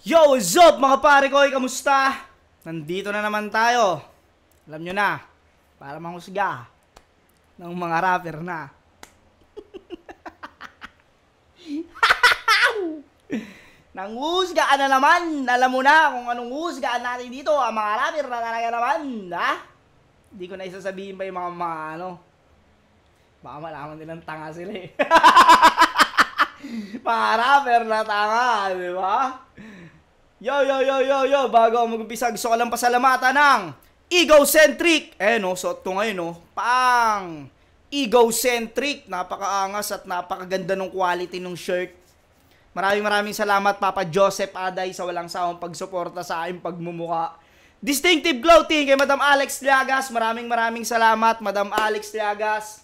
Yo, what's up mga pare ko? Kamusta? Nandito na naman tayo. Alam nyo na, para manghusga ng mga rapper na. Nanghusgaan na naman. Alam mo na kung anong husgaan natin dito. Ang mga rapper na talaga naman. Ha? Hindi ko na isasabihin pa yung mga ano. Baka malaman nilang tanga sila eh. Mga rapper na tanga, di ba? Yo, bago ako mag-umpisa, gusto ko lang pasalamatan ng Egocentric. No, suot ko ngayon, no. Pang Egocentric. Napakaangas at napakaganda ng quality ng shirt. Maraming salamat, Papa Joseph Aday, sa walang sawang pagsuporta sa aking pagmumuka. Distinctive Clothing kay Madam Alex Liagas. Maraming salamat, Madam Alex Liagas.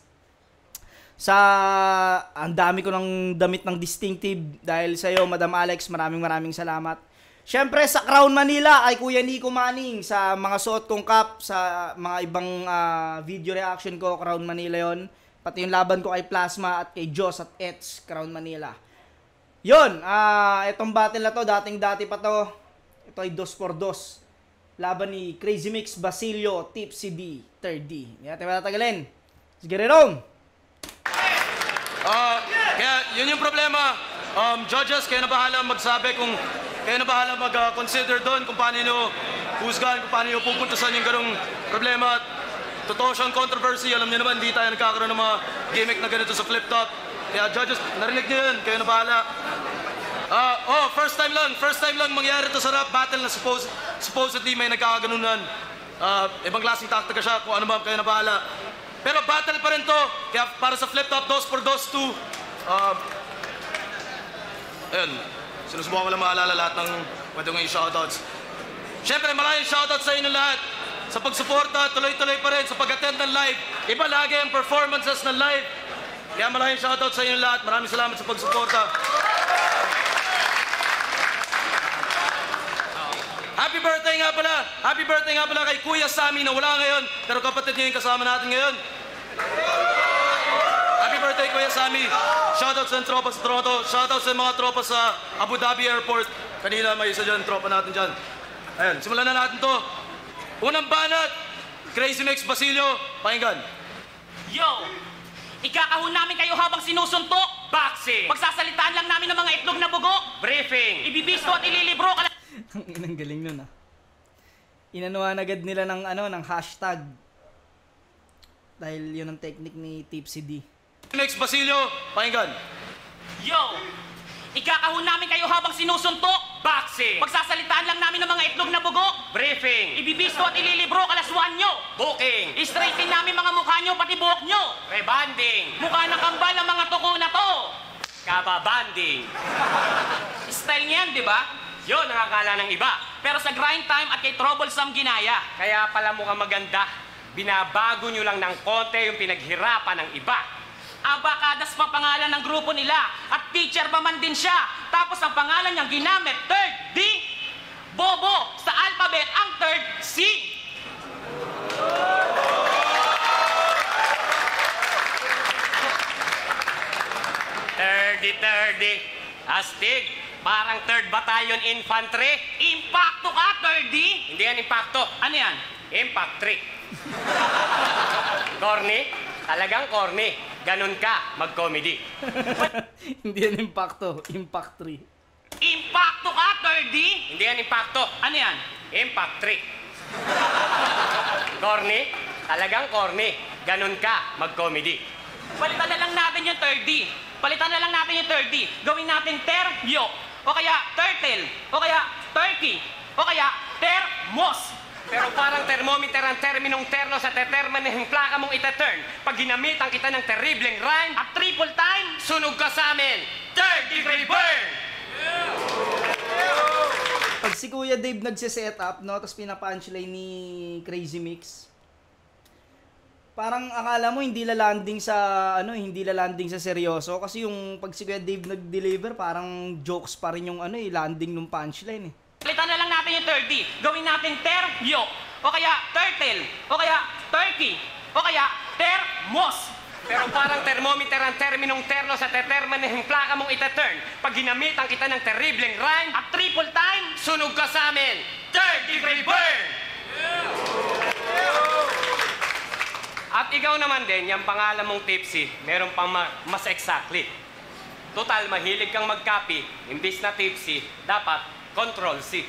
Ang dami ko ng damit ng Distinctive dahil sa iyo, Madam Alex. Maraming salamat. Siyempre sa Crown Manila kay Kuya Nico Manning sa mga suot kong cap, sa mga ibang video reaction ko, Crown Manila yon. Pati yung laban ko kay Plasma at kay Joss at Ets, Crown Manila. Yon, itong battle na to, dating-dati pa to. Ito ay 2x2. Laban ni Crazy Mix, Basilio, Tipsy D, 3rd D. Hindi natin matatagalin. Let's get it on! Kaya yun yung problema. Judges, kayo na bahala magsabi kung kayo na bahala mag-consider doon kung paano nyo husgahan, kung paano nyo pupuntasan yung ganong problema. Totoo siyang controversy. Alam nyo naman, hindi tayo nagkakaroon ng mga gimmick na ganito sa flip-top. Kaya judges, narinig nyo yun. Kayo na bahala. First time lang mangyari to sa rap battle na supposedly may nagkakaganunan. Ibang klaseng taktika siya, kung ano ba, kayo na bahala. Pero battle pa rin to. Kaya para sa flip-top, 2x2. Ayun. Sinusubukan ko lang maalala lahat ng pwede kong i-shoutouts. Siyempre, maraming shoutouts sa inyo lahat. Sa pagsuporta, tuloy-tuloy pa rin. Sa pag-attend ng live. Iba lagi ang performances ng live. Kaya maraming shoutouts sa inyo lahat. Maraming salamat sa pagsuporta. Happy birthday nga pala. Happy birthday nga pala kay Kuya Sammy na wala ngayon. Pero kapatid niya yung kasama natin ngayon. Happy birthday, Kuya Sammy. Shoutouts sa tropa sa Toronto. Shoutouts sa mga tropa sa Abu Dhabi Airport. Kanina may isa dyan, tropa natin dyan. Ayan, simulan na natin to. Unang banat, Crazy Mix, Basilio. Pakinggan. Yo! Ikakahon namin kayo habang sinusuntok. Boxing! Pagsasalitaan lang namin ng mga itlog na bugo. Briefing! Ibibisto at ililibro ka lang. Ang galing nun Inanuhan agad nila ng hashtag. Dahil yun ang technique ni Tipsy D. Next, Basilio, pakinggan. Yo! Ikakahon namin kayo habang sinusuntok. Boxing! Pagsasalitaan lang namin ng mga itlog na bugo. Briefing! Ibibisto at ililibro kalaswan nyo. Booking! I-straighten namin mga mukha nyo pati buhok nyo. Rebanding! Mukha ng kambal ng mga tuko na to. Kababanding! Style niyan, di ba? Yun, nakakala ng iba. Pero sa grind time at kay Troublesome ginaya. Kaya pala mukhang maganda. Binabago nyo lang ng konti yung pinaghirapan ng iba. Abakadas pa pangalan ng grupo nila. At teacher pa man din siya. Tapos ang pangalan niyang ginamit, 3rd D. Bobo, sa alphabet ang 3rd C. Thirdy. Astig. Parang 3rd Battalion Infantry. Impacto ka, 3rd D? Hindi yan impacto. Ano yan? Impact 3. Corny? Talagang corny. Ganun ka, mag-comedy. Hindi yan impacto. Impact 3. Impacto ka, 3rd D? Hindi yan impacto. Ano yan? Impact 3. Corny? Talagang corny. Ganun ka, mag-comedy. Palitan na lang natin yung 3rd D. Palitan na lang natin yung 3rd D. Gawin natin termyo. O kaya turtle. O kaya turkey. O kaya termos. Pero parang thermometer ang terminong terno sa determine ng plaka mong ite-turn. Pag ginamitan kita ng terribleng rhyme at triple time, sunog ka sa amin. 3rd degree burn! Pag si Kuya Dave nagsiset-up, no, tapos pinapunchline ni Crazy Mix, parang akala mo hindi lalanding sa seryoso kasi yung pag si Kuya Dave nag-deliver parang jokes pa rin yung landing ng punchline eh. Palitan na lang natin yung 3rd D. Gawin natin termyo. O kaya turtle. O kaya turkey. O kaya termos. Pero parang thermometer ang terminong terno sa determinahing plaka mong itaturn. Pag ginamitan kita ng terribleng rhyme, At triple time, sunog ka sa amin, third degree burn! At ikaw naman din, yung pangalan mong Tipsy, meron pang mas exactly. Total, mahilig kang mag-copy, imbis na Tipsy, dapat Control C.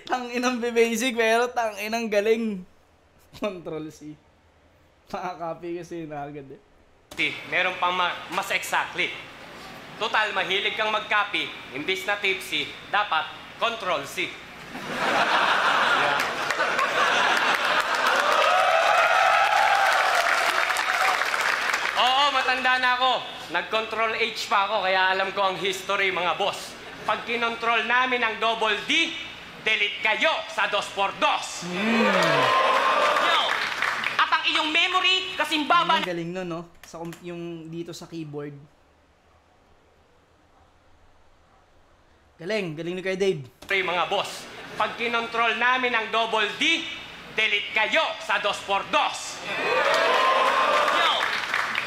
Tanginang basic pero tanginang galing. Control C. Nakaka-copy kasi na agad eh. Meron pang mas exactly. Total, mahilig kang mag-copy, imbis na Tipsy, dapat Control C. Oo, matanda na ako. Nag-control H pa ako, kaya alam ko ang history, mga boss. Pag kinontrol namin ang double D, delete kayo sa 2x2. yo! At ang iyong memory, kasing baba Ang galing nun, no? Sa, yung dito sa keyboard. Galing ni Kuya Dave. Mga boss, pag kinontrol namin ang double D, delete kayo sa 2x2. Yo!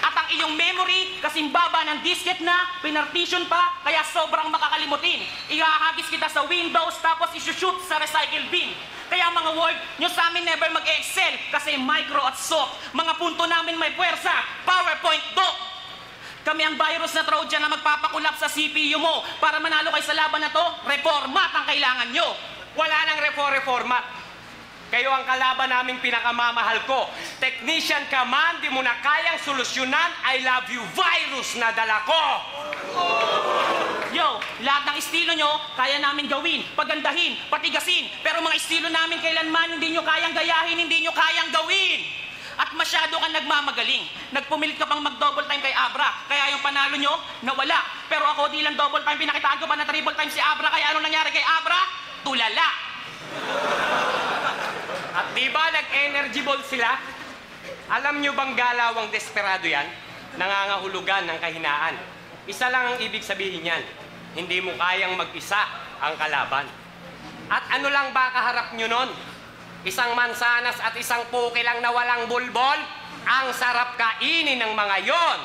At ang iyong memory, kasing baba ng disket na, pinartition pa, kaya sobrang makakalimutin. Ihahagis kita sa Windows, tapos isushoot sa recycle bin. Kaya mga Word, nyo sa amin never mag-excel, kasi micro at soft. Mga punto namin may puwersa, PowerPoint doc. Kami ang virus na Trojan na magpapakulap sa CPU mo. Para manalo kayo sa laban na to, reformat ang kailangan nyo. Wala nang reformat. Kayo ang kalaban naming pinakamamahal ko. Technician ka man, di mo na kayang solusyonan, I love you virus na dala ko. Yo, lahat ng estilo nyo, kaya namin gawin, pagandahin, patigasin. Pero mga estilo namin kailanman hindi nyo kayang gayahin, hindi nyo kayang gawin. At masyado kang nagmamagaling. Nagpumilit ka pang mag-double time kay Abra. Kaya yung panalo nyo, nawala. Pero ako di lang double time, pinakitaan ko pa na triple time si Abra. Kaya anong nangyari kay Abra? Tulala. At di ba nag-energy ball sila? Alam nyo bang galawang desperado yan? Nangangahulugan ng kahinaan. Isa lang ang ibig sabihin yan. Hindi mo kayang mag-isa ang kalaban. At ano lang ba kaharap nyo nun? Isang mansanas at isang puki lang na walang bulbol? Ang sarap kainin ng mga yon.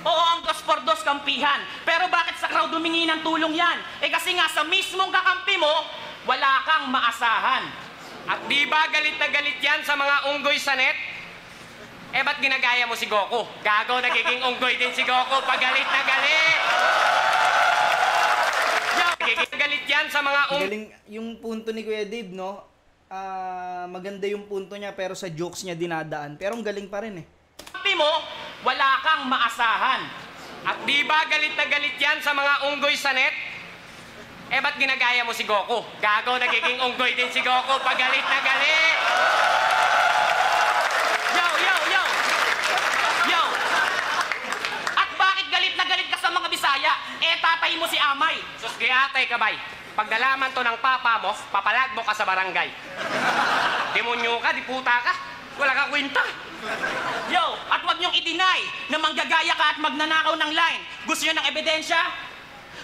Oo, ang 2x2 kampihan. Pero bakit sa crowd humingi ng tulong yan? Eh kasi nga sa mismong kakampi mo, wala kang maasahan. At di ba galit na galit yan sa mga unggoy sa net? Eh ba't ginagaya mo si Goku? Gago, nagiging unggoy din si Goku pag galit na galit! Nagiging galit yan sa mga Galing yung punto ni Kuya Dave, no? Maganda yung punto niya pero sa jokes niya dinadaan. Pero ang galing pa rin eh. Kampi mo, wala kang maasahan. At di ba galit na galit yan sa mga unggoy sa net? Eh ba't ginagaya mo si Goku? Gago, nagiging unggoy din si Goku pag galit na galit! Yo! At bakit galit na galit ka sa mga Bisaya? Eh tatay mo si Amay. Sus, kaya atay kabay. Pag nalaman to ng papa mo, papalag mo ka sa barangay. Demonyo ka, di puta ka. Wala ka kwenta. Yo, at wag niyong i-deny na manggagaya ka at magnanakaw ng line. Gusto niyo ng ebidensya?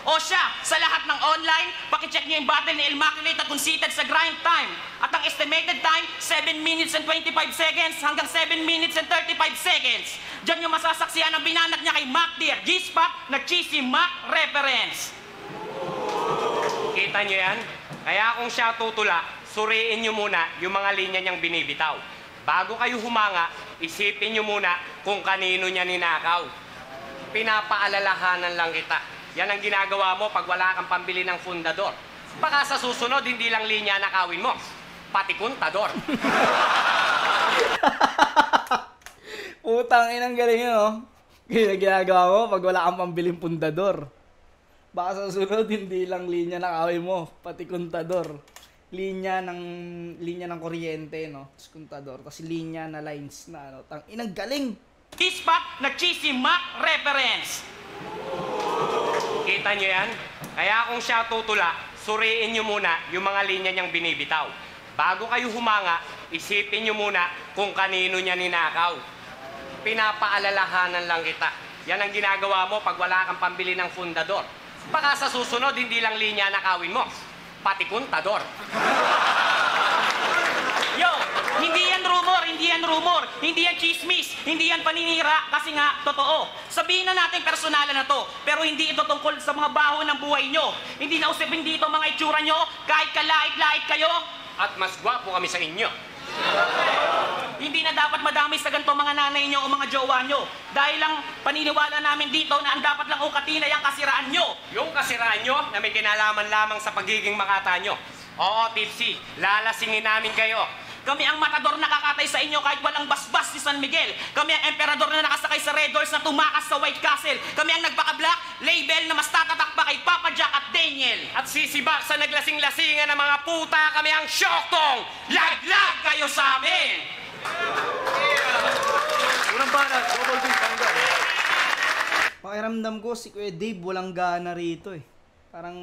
O siya, sa lahat ng online, pakicheck niyo yung battle ni Immaculate at conceited sa grind time. At ang estimated time, 7 minutes and 25 seconds hanggang 7 minutes and 35 seconds. Diyan yung masasaksihan ang binanat niya kay Mac Deer, G-Spot, na cheesy Mac reference. Kita niyo yan? Kaya kung siya tutula, suriin niyo muna yung mga linya niyang binibitaw. Bago kayo humanga, isipin niyo muna kung kanino niya ninakaw. Pinapaalalahanan lang kita. Yan ang ginagawa mo pag wala kang pambili ng fundador. Baka sa susunod, hindi lang linya nakawin mo, pati kontador. Putang inang galing yun, no? Ginagawa mo pag wala kang pambiling pundador. Baka sa sunod, hindi lang linya nakawin mo, pati kontador. Linya ng kuryente, no? Tapos kontador. Tapos linya na lines na, ano? Tang inang galing! G-Spot, na cheesy Mac reference. Kita niyo yan? Kaya kung siya tutula, suriin niyo muna yung mga linya niyang binibitaw. Bago kayo humanga, isipin niyo muna kung kanino niya ninakaw. Pinapaalalahanan lang kita. Yan ang ginagawa mo pag wala kang pambili ng fundador. Baka sa susunod, hindi lang linya nakawin mo, pati kontador. Yo, hindi yan rumor, yan rumor, hindi yan chismis, hindi yan paninira, kasi nga, totoo. Sabihin na natin personalan na to, pero hindi ito tungkol sa mga baho ng buhay nyo. Hindi na usapin dito mga itsura nyo, kahit kalait-lait kayo. At mas gwapo kami sa inyo. Hindi na dapat madami sa ganito mga nanay nyo o mga jowa nyo. Dahil lang paniniwala namin dito na ang dapat lang ukatin ay ang kasiraan nyo. Yung kasiraan nyo na may kinalaman lamang sa pagiging makata nyo. Oo, Tipsy, lalasingin namin kayo. Kami ang matador na kakatay sa inyo kahit walang basbas si San Miguel. Kami ang emperador na nakasakay sa Red Horse na tumakas sa White Castle. Kami ang nagpaka-black label na mas tatatak pa kay Papa Jack at Daniel. At sisibak sa naglasing-lasingan ng mga puta, kami ang Shoktong! Laglag kayo sa amin! Unang banat, double beat, panggal. Pakiramdam ko si Kuya Dave walang gana rito eh. Parang,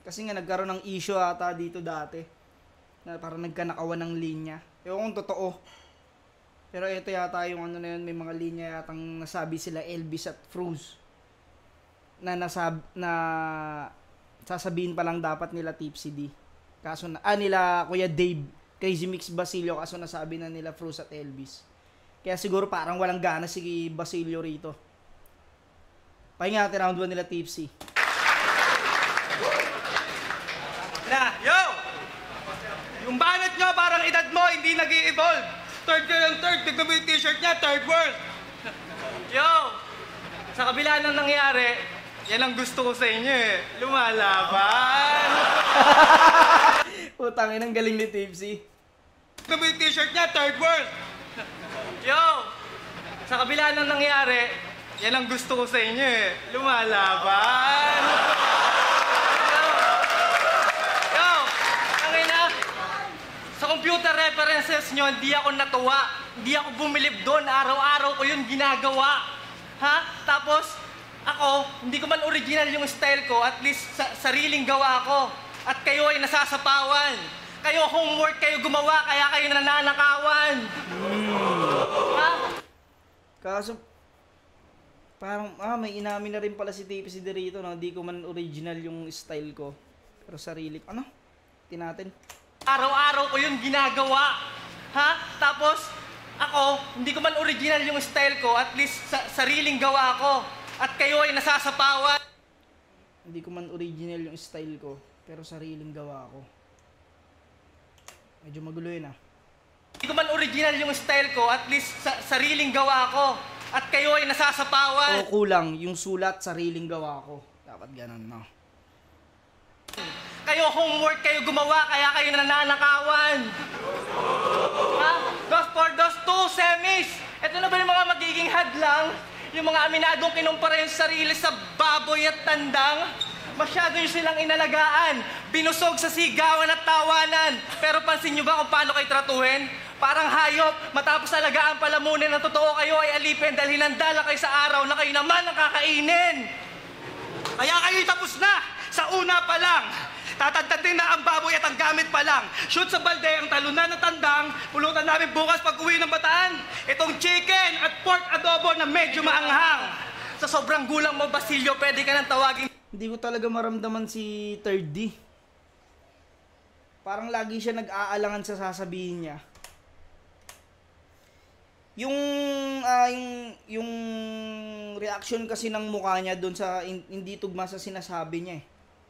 kasi nga nagkaroon ng issue ata dito dati. Na parang nagkanakawan ng linya. Ewan kung totoo. Pero ito yata yung ano na yun, may mga linya yatang nasabi sila Elvis at Fruz. Na sasabihin pa lang dapat nila Tipsy D. Kaso na, nila Kuya Dave, Crazy Mix Basilio, kaso nasabi na nila Fruz at Elvis. Kaya siguro parang walang gana si Basilio rito. Pahinga natin round 1 nila Tipsy. Yo! Yung banat nyo, parang edad mo, hindi nag-i-evolve. Third ka ng third, tignan mo yung t-shirt niya, third world. Yo! Sa kabila ng nangyari, yan ang gusto ko sa inyo eh. Lumalaban! Putang ina, ang galing ni Tipsy. Tignan mo yung t-shirt niya, third world. Yo! Sa kabila ng nangyari, yan ang gusto ko sa inyo eh. Lumalaban! Sa computer references nyo, hindi ako natuwa. Hindi ako bumilib doon. Araw-araw ko yun ginagawa. Ha? Tapos, ako, hindi ko man original yung style ko. At least, sariling gawa ko. At kayo ay nasasapawan. Kayo, homework kayo gumawa, kaya kayo nananakawan. Ha? Kaso, parang, may inamin na rin pala si Tipsy dito, no? Hindi ko man original yung style ko. Pero sarili, tinatin. Araw-araw ko yun ginagawa. Ha? Tapos, ako, hindi ko man original yung style ko. At least, sariling gawa ko. At kayo ay nasasapawan. Hindi ko man original yung style ko, pero sariling gawa ko. Medyo magulo yun Hindi ko man original yung style ko. At least, sariling gawa ko. At kayo ay nasasapawan. O kulang, yung sulat, sariling gawa ko. Dapat ganun, no? Kayo, homework kayo gumawa, kaya kayo nananakawan. Ha? For those two semis, ito na ba yung mga magiging hadlang? Yung mga aminadong kinumpara yung sarili sa baboy at tandang? Masyado yung silang inalagaan, binusog sa sigawan at tawanan. Pero pansin nyo ba kung paano kayo tratuhin? Parang hayop, matapos alagaan palamunin na totoo kayo ay alipin dahil hinandala kayo sa araw na kayo naman ang kakainin. Kaya kayo tapos na, sa una pa lang. Tatagtagin na ang baboy at ang gamit pa lang. Shoot sa balde ang talunan na tandang. Pulutan namin bukas pag uwi ng Bataan. Itong chicken at pork adobo na medyo maanghang. Sa sobrang gulang mo, Basilio, pwede ka nang tawagin. Hindi ko talaga maramdaman si 3D. Parang lagi siya nag-aalangan sa sasabihin niya. Yung reaction kasi ng mukha niya doon sa hindi tugma sa sinasabi niya eh.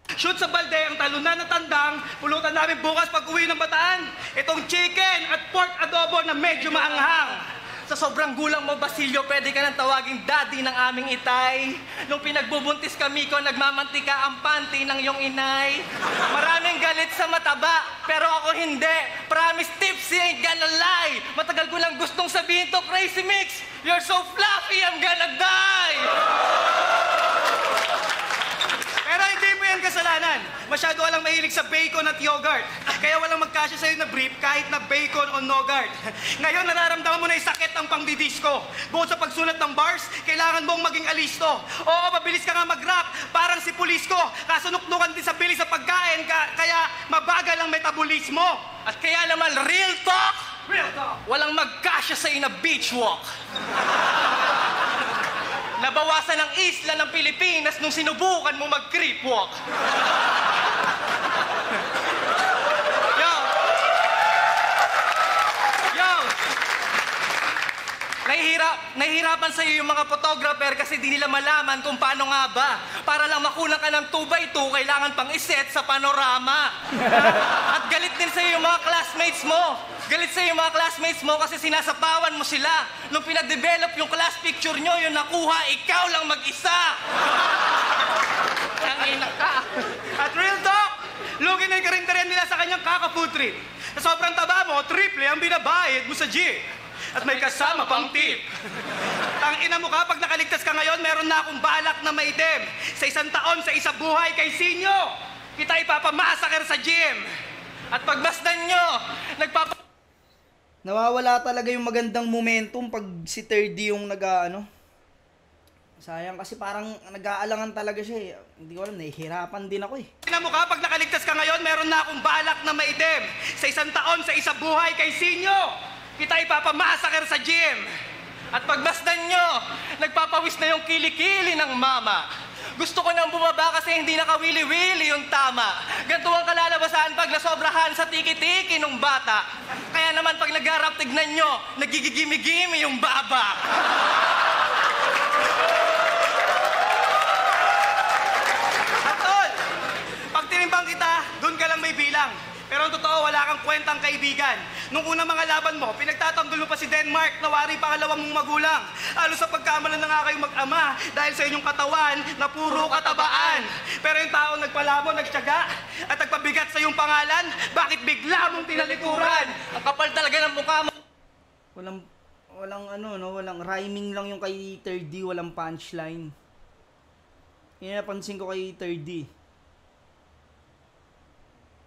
Shoot sa balde ang talunan na tandang. Pulutan namin bukas pag uwi ng Bataan. Itong chicken at pork adobo na medyo maanghang. Sa sobrang gulang mo, Basilio, pwede ka nang tawaging daddy ng aming itay. Nung pinagbubuntis kami ko, nagmamantika ang panty ng iyong inay. Maraming galit sa mataba, pero ako hindi. Promise, Tipsy ain't gonna lie. Matagal ko lang gustong sabihin to, Crazy Mix. You're so fluffy, I'm gonna die. Pero hindi mo yan kasalanan. Masyado walang mahilig sa bacon at yogurt. Kaya walang magkasya sa'yo na brief kahit na bacon o nogurt. Ngayon, nararamdaman mo na yung sakit ng pangdidisco. Bukod sa pagsulat ng bars, kailangan mong maging alisto. Oo, mabilis ka nga mag-rap, parang si Pulisco. Kasunuknukan din sa bilis sa pagkain, kaya mabagal ang metabolismo. At kaya naman, real talk, walang magkasya sa'yo na beach walk. Nabawasan ang isla ng Pilipinas nung sinubukan mo mag-creep walk. Yo! Nahihirapan sa'yo yung mga photographer kasi di nila malaman kung paano nga ba. Para lang makulang ka ng 2x2, kailangan pang iset sa panorama. At galit din sa'yo yung mga classmates mo. Galit sa'yo yung mga classmates mo kasi sinasapawan mo sila. Nung pinag-develop yung class picture nyo, yung nakuha, ikaw lang mag-isa. Ang ina ka. At real talk, lugi na yung karinderya nila sa kanyang kaka-food trip. Sa sobrang taba mo, triple ang binabayad mo sa jeep. At may kasama pang tip. Tangina mo ka, pag nakaligtas ka ngayon, meron na akong balak na maitim. Sa 1 taon, sa isa buhay kay Sinyo, kita ipapamasaker sa gym. At pagmasdan nyo, Nawawala talaga yung magandang momentum pag si 3D yung sayang kasi parang nag-aalangan talaga siya eh. Hindi ko alam, nahihirapan din ako eh. Tangina mo ka, pag nakaligtas ka ngayon, meron na akong balak na maitim. Sa 1 taon, sa isa buhay kay Sinyo, kita ipapamasaker sa gym. At pagmasdan nyo, nagpapawis na yung kilikili ng mama. Gusto ko nang bumaba kasi hindi nakawili-wili yung tama. Ganito ang kalalabasan pag nasobrahan sa tiki-tiki ng bata. Kaya naman pag nag-harap, tignan nyo, nagigigimi-gimi yung baba. At tol, pag tinimbang kita, doon ka lang may bilang. Pero ang totoo, wala kang kwentang kaibigan. Nung unang mga laban mo, pinagtatanggol mo pa si Denmark na wari pangalawang mong magulang. Halos sa pagkamalan na nga kayong mag-ama dahil sa inyong katawan na puro katabaan. Pero yung tao nagpalamon, nagtiyaga at nagpabigat sa iyong pangalan, bakit bigla mong tinalikuran? Ang kapal talaga ng mukha mo. Walang rhyming lang yung kay 3D, walang punchline. Yan napansin ko kay 3D.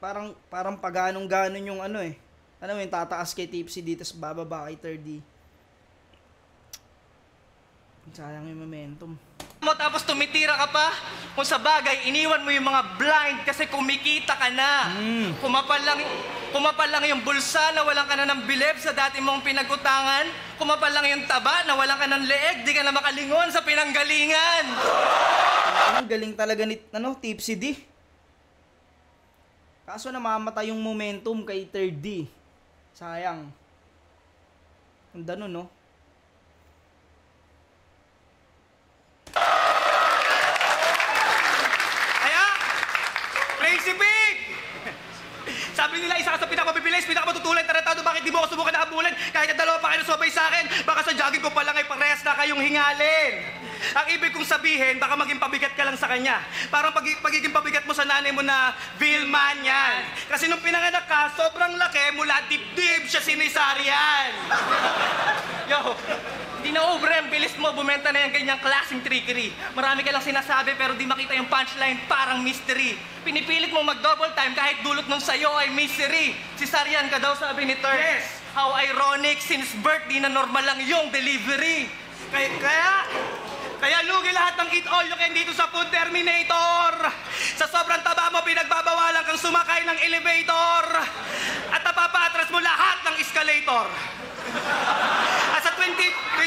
Parang paganong-ganon yung Alam mo yung tataas kay Tipsy dito, tapos bababa kay 3D. Sayang yung momentum. Tapos tumitira ka pa. Kung sa bagay, iniwan mo yung mga blind kasi kumikita ka na. Kumapal lang yung bulsa na walang ka na ng bilib sa dati mong pinagutangan. Kumapal lang yung taba na walang ka ng leeg, di ka na makalingon sa pinanggalingan. Ang galing talaga ni Tipsy D. Kaso namamatay yung momentum kay 3D. Sayang. Ang dano, no? Kaya, Crazy Pig! Sabi nila, isa ka sa pinakamabibilis, pinakamatutulan, tarantado, bakit di mo ako subukan na habulin? Kahit na dalawa pa kayo nasubay sa akin, baka sa jogging ko pa lang ay parehas na kayong hingalin. Ang ibig kong sabihin, baka maging pabigat ka lang sa kanya. Parang pagiging pabigat mo sa nanay mo na Vilman yan. Kasi nung pinanganak ka, sobrang laki, mula dibdib siya sinisaryan. Yo, hindi na ubre ang bilis mo, bumenta na yung ganyang klaseng trickery. Marami ka lang sinasabi pero di makita yung punchline, parang mystery. Pinipilit mo mag-double time kahit dulot nung sayo ay misery. Sisaryan ka daw, sabi ni Turk. Yes. How ironic, since birth di na normal lang yung delivery. Kaya lugi lahat ng eat all you can dito sa Food Terminator. Sa sobrang taba mo, pinagbabawalan kang sumakay ng elevator. At napapatras mo lahat ng escalator. At sa 20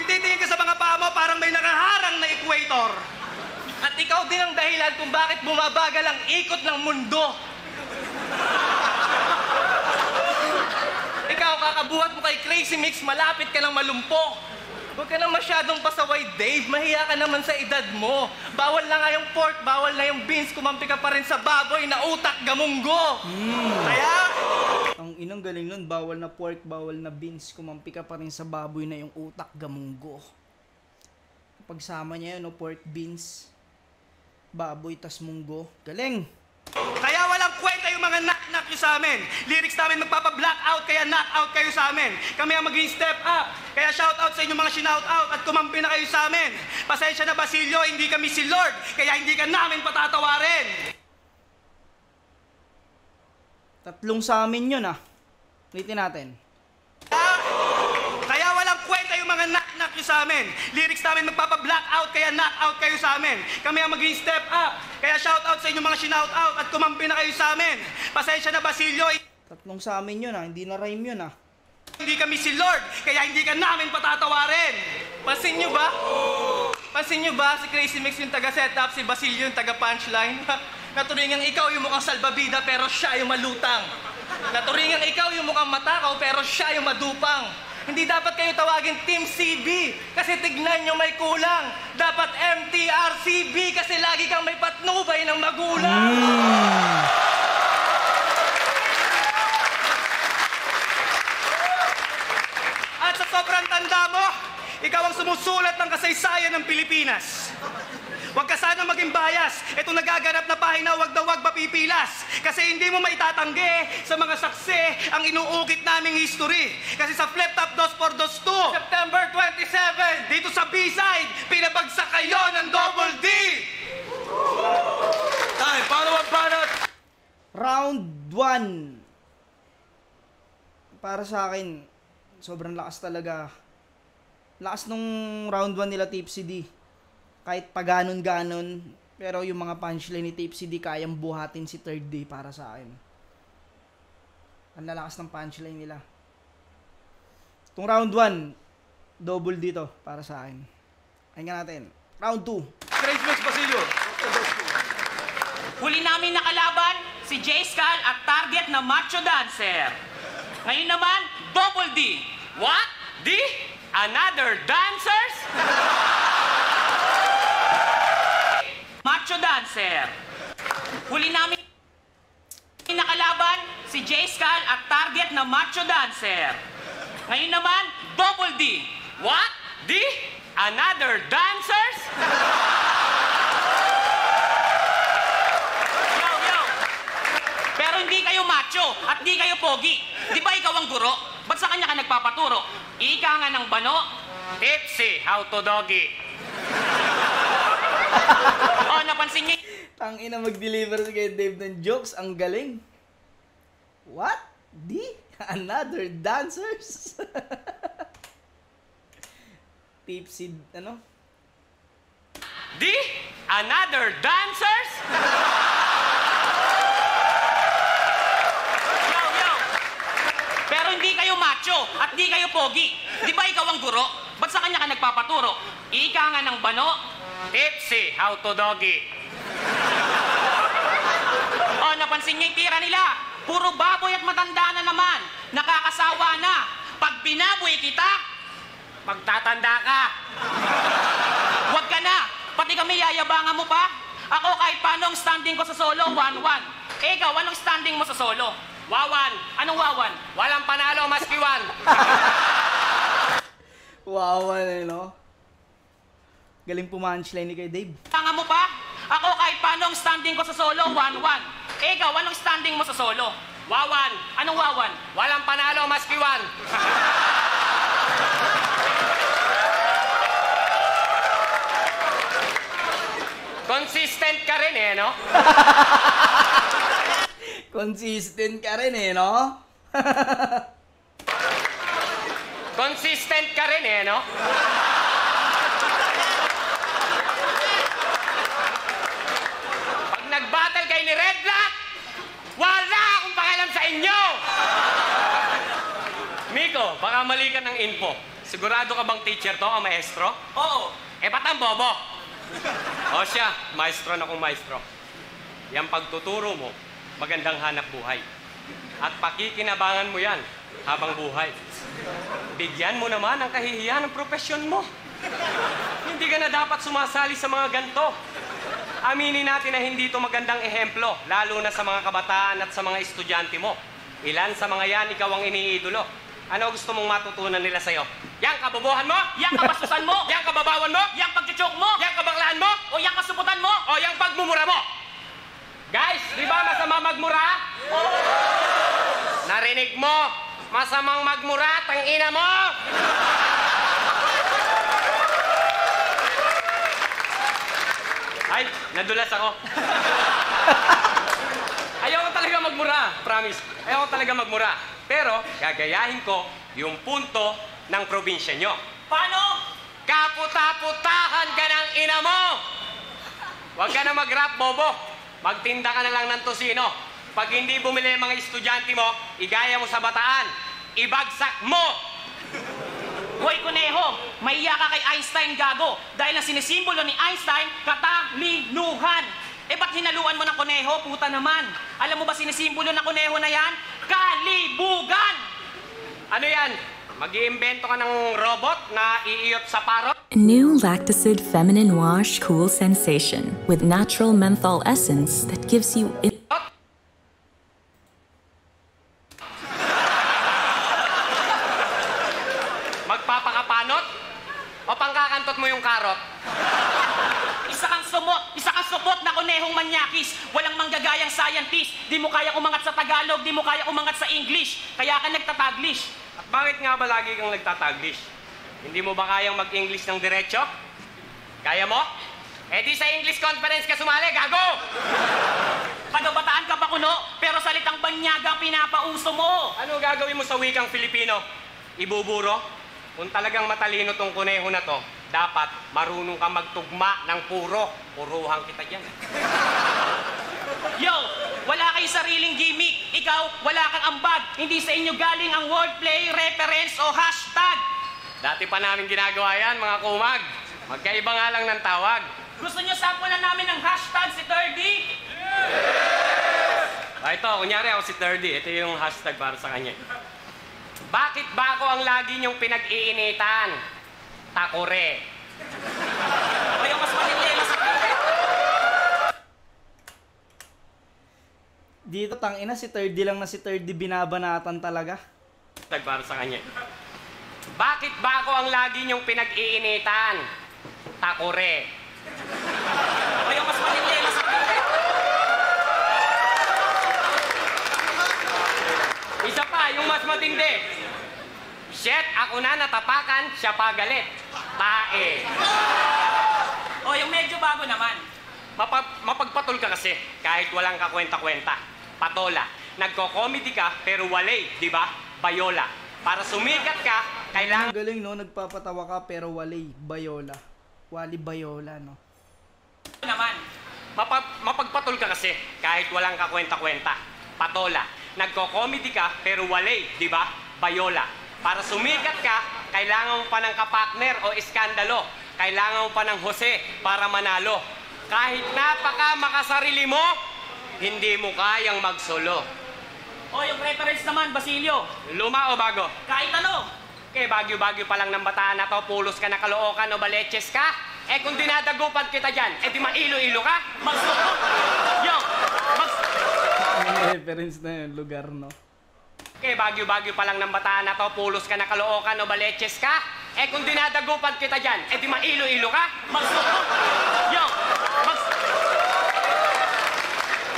tingin ka sa mga paa mo, parang may nakaharang na equator. At ikaw din ang dahilan kung bakit bumabagal ang ikot ng mundo. Ikaw, kakabuhat mo kay Crazy Mix, malapit ka ng malumpo. Huwag ka na masyadong pasaway, Dave. Mahiya ka naman sa edad mo. Bawal na nga yung pork, bawal na yung beans. Kumampi ka pa rin sa baboy na utak gamunggo. Kaya, Ang inang galing nun, bawal na pork, bawal na beans. Kumampi ka pa rin sa baboy na yung utak gamunggo. Pagsama niya yun, pork, beans, baboy, tas munggo. Galing! Kaya walang kwenta yung mga knock-knock nyo sa amin. Lyrics namin magpapa-blackout, kaya knock-out kayo sa amin. Kami ang maging step up. Kaya shout-out sa inyo mga shinout-out at kumampi na kayo sa amin. Pasensya na Basilio, hindi kami si Lord, kaya hindi ka namin patatawarin. 3 sa amin yun Ulitin natin. Kaya walang kwenta yung mga knock-knock nyo sa amin. Lyrics namin magpapa-blackout, kaya knock-out kayo sa amin. Kami ang maging step up. Kaya shout-out sa inyo mga shinout-out at kumampi na kayo sa amin. Pasensya na Basilio, 3 sa amin yun hindi na rhyme yun hindi kami si Lord, kaya hindi ka namin patatawarin. Pansin nyo ba? Pansin nyo ba si Crazy Mix yung taga-setup, si Basilio yung taga-punchline? Naturingang ikaw yung mukhang salbabida pero siya yung malutang. Naturingang ikaw yung mukhang matakaw pero siya yung madupang. Hindi dapat kayo tawagin Team CB kasi tignan nyo may kulang. Dapat MTRCB kasi lagi kang may patnubay ng magulang. At sa sobrang tanda mo, ikaw ang sumusulat ng kasaysayan ng Pilipinas. Huwag ka sana maging bias. Itong nagaganap na pahina, huwag na huwag mapipilas. Kasi hindi mo maitatanggi sa mga saksi ang inuukit naming history. Kasi sa Flip Top 2x2, September 27, dito sa B-side, pinabagsak kayo ng Double D! Tayo, paano ang banat? Round 1. Para sa akin, sobrang lakas talaga. Lakas nung round 1 nila Tipsy D. Kahit pa ganon-ganon, pero yung mga punchline ni Tipsy D kayang buhatin si Third D para sa akin. Ang lalakas ng punchline nila. Itong round 1, double D to para sa akin. Ayun nga natin. Round 2. Trace Max Basilio. Huli namin nakalaban, si Jay Skal at target na macho dancer. Ngayon naman, double D. What? D? Another dancers? Macho dancer. Huli namin nakalaban, si Jay Skal at target na macho dancer. Ngayon naman, double D. What? D? Another dancers? Yo. Pero hindi kayo macho at di kayo pogi. Di ba ikaw ang guro? Ba't sa kanya ka nagpapaturo? Ika nga ng bano, Tipsy, how to doggy. Oh, napansin niyo? Tangina mag-deliver si kay Dave ng jokes. Ang galing. What? D? Another dancers? Tipsy, ano? D? Another dancers? Yo. Pero hindi kayo macho at di kayo pogi. Di ba ikaw ang guro? Ba't sa kanya ka nagpapaturo? Ika nga ng bano, Tipsy, how to doggy. Oh, napansin niyo yung tira nila? Puro baboy at matanda na naman. Nakakasawa na. Pag binaboy kita, magtatanda ka. Huwag ka na. Pati kami yayabangan mo pa. Ako kahit paano ang standing ko sa solo, 1-1. Ikaw, anong standing mo sa solo? Wawan. Anong wawan? Walang panalo, maski 1. Wow, ano, no? Galing pumunchline ni kay Dave. Tanga mo pa? Ako kahit paano ang standing ko sa solo, 1-1. Ikaw, anong standing mo sa solo? Wawan. Anong wawan? Walang panalo, maski 1. Consistent ka rin eh, no? Consistent ka rin eh, no? Consistent ka rin eh, no? Pag nag-battle kayo ni Red Black, wala akong pakialam sa inyo! Miko, baka mali ka ng info. Sigurado ka bang teacher to o maestro? Oo. Eh, ba't ang bobo? O siya, maestro na kung maestro. Yang pagtuturo mo, magandang hanap buhay. At pakikinabangan mo yan habang buhay. Bigyan mo naman ang kahihiyan ng profesyon mo. Hindi ka na dapat sumasali sa mga ganito. Aminin natin na hindi ito magandang ehemplo, lalo na sa mga kabataan at sa mga estudyante mo. Ilan sa mga yan ikaw ang iniidolo. Ano gusto mong matutunan nila sa'yo? Yang kabobohan mo? Yang kabastusan mo? Yang kababawan mo? Yang pagchuchok mo? Yang kabanglaan mo? O yang kasuputan mo? O yang pagmumura mo? Guys, di ba masama magmura? Narinig mo? Masamang magmura, tangina mo! Ay, nadulas ako. Ayaw ko talaga magmura, promise. Ayaw ko talaga magmura. Pero, gagayahin ko yung punto ng probinsya nyo. Paano? Kaputa-putahan ka ng ina mo! Huwag ka na mag-rap, bobo. Magtinda ka na lang ng tosino. Pag hindi bumili mga estudyante mo, igaya mo sa bataan. Ibagsak mo! Hoy, kuneho! Maiya ka kay Einstein, gago. Dahil ang sinisimbolo ni Einstein, katalinuhan. Eh, ba't hinaluan mo ng kuneho? Puta naman. Alam mo ba sinisimbolo ng kuneho na yan? Kalibugan! Ano yan? Mag-iimbento ka ng robot na iiyot sa parot? New Lactacid Feminine Wash Cool Sensation with natural menthol essence that gives you Magpapakapanot? O pangkakantot mo yung karot? Isa kang supot na kunehong manyakis. Walang manggagayang scientist. Di mo kaya umangat sa Tagalog, di mo kaya umangat sa English. Kaya ka nagtataglish. At bakit nga ba lagi kang nagtataglish? Hindi mo ba kayang mag-English ng diretso? Kaya mo? Eh di sa English conference ka sumali, gago! Kagabataan ka pa kuno, pero salitang banyaga ang pinapauso mo. Ano gagawin mo sa wikang Filipino? Ibuburo? Kung talagang matalino tong kuneho na to, dapat marunong ka magtugma ng puro. Puruhan kita dyan. Yo, wala kayong sariling gimmick. Ikaw, wala kang ambag. Hindi sa inyo galing ang wordplay, reference o hashtag. Dati pa namin ginagawa yan, mga kumag. Magkaiba nga lang ng tawag. Gusto nyo sampulan namin ng hashtag si 30? Ito, kunyari ako si 30. Ito yung hashtag para sa kanya. Bakit ba ako ang lagi niyong pinag-iinitan? Takore. O yung mas matindi, mas matindi. Dito, tangina, si 30 lang na si 30 binabanatan talaga. Hashtag para sa kanya. Bakit ba ako ang lagi niyong pinag-iinitan? Takore. O yung mas matindi, mas matindi. Isa pa, yung mas matindi. Shit, ako na natapakan, siya pa galit. Tae. O yung medyo bago naman. Mapagpatol ka kasi, kahit walang kakwenta-kwenta. Patola. Nagko-comedy ka, pero walay, di ba? Bayola. Para sumikat ka, kailangan... Ang galing, no? Nagpapatawa ka pero wali bayola. Wali bayola, no? Naman. Mapagpatol ka kasi, kahit walang kakwenta-kwenta. Patola. Nagko-comedy ka, pero walay, di ba? Bayola. Para sumikat ka, kailangan mo pa ng kapakner o iskandalo. Kailangan mo pa ng Jose para manalo. Kahit napaka makasarili mo, hindi mo kayang magsolo. O yung reference naman, Basilio. Luma o bago? Kahit ano. Okay, bagyo-bagyo pa lang ng bataan na to, pulos ka na Caloocan o Baleches ka. Eh kung dinadagupan kita dyan, eh di mailo-ilo ka. Magsupot. Yo, Ang reference na yun, lugar, no? Okay, bagyo-bagyo pa lang ng bataan na to, pulos ka na Caloocan o Baleches ka. Eh kung dinadagupan kita dyan, eh di mailo-ilo ka. magsupot. Yo,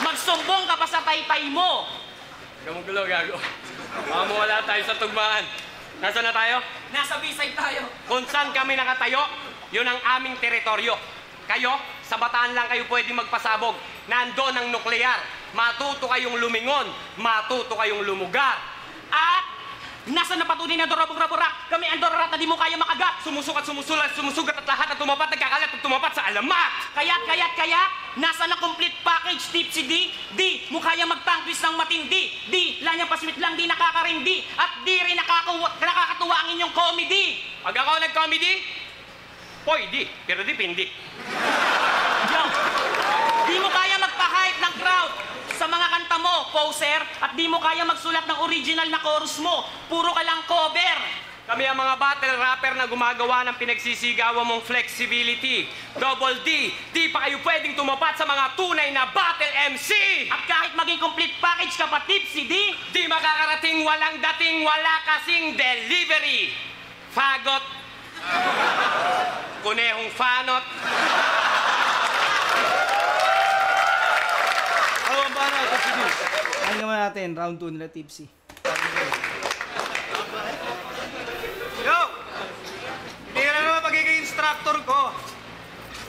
magsumbong ka pa sa taytay mo. Gamugulo, gago. Baka mawala tayo sa tugmaan. Nasaan na tayo? Nasa B-side tayo. Kung saan kami nakatayo, yun ang aming teritoryo. Kayo, sa Bataan lang kayo pwedeng magpasabog. Nandoon ang nuklear. Matuto kayong lumingon. Matuto kayong lumugar. At nasa napatunay na dorabog-raborak, kami ang dorarat na di mo kaya makagat. Sumusukat, sumusulat, sumusugat at lahat at tumapat, nagkakalat at tumapat sa alamat. Kaya't, nasa na complete package, tipsy D. Di mo kaya magtangkis ng matindi. Di, lanyang paswit lang, di nakakarindi. At di rin nakakatuwa ang inyong comedy. Pag ako nag-comedy, pwede, pero dipindi. Yo, di mo kaya magpa-hype ng crowd sa mga kanta mo, poser, at di mo kaya magsulat ng original na chorus mo. Puro ka lang cover. Kami ang mga battle rapper na gumagawa ng pinagsisigawan mong flexibility. Double D, di pa kayo pwedeng tumapat sa mga tunay na battle MC! At kahit maging complete package ka pa, tipsy D, Di makakarating, walang dating, wala kasing delivery. Fagot. Kunehong fanot. Ay naman natin, round 2 nila tipsy. Yo! Hindi ka na naman magiging instructor ko.